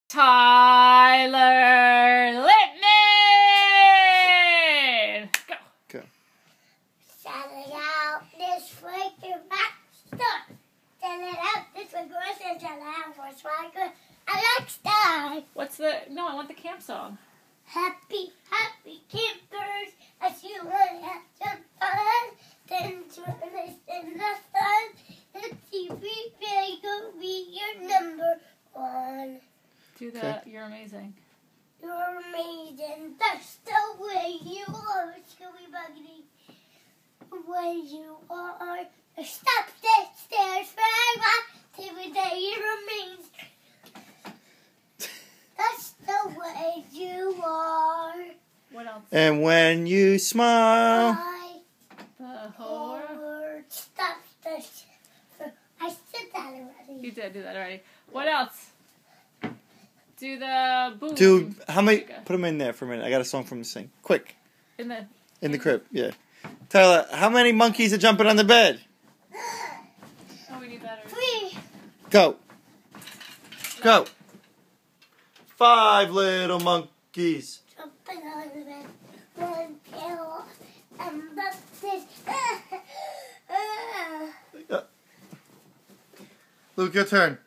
Tyler Littman! Go. Go. Shout out this week to Rockstar. Shout out this week to shout out for Swagger Rockstar. What's the... No, I want the camp song. Happy, happy campers as you want to have some fun. Then turn this in the sun. And TV will be your number one. Do the... Okay. You're amazing. You're amazing. That's the way you are, Scooby Buggity. The way you are. Stop the stairs forever till the day you remain. That's the way you are. What else? And when you smile. The whore. Stop the. I said that already. You did do that already. What else? Do the boom. Do how many? Okay. Put them in there for a minute. I got a song from the sing. Quick. In the... In the crib. Yeah. Tyler, how many monkeys are jumping on the bed? Oh, we need that already. 3. Go. Go. 5 little monkeys. Jumping on the bed. 1 pill and buses. Luke, your turn.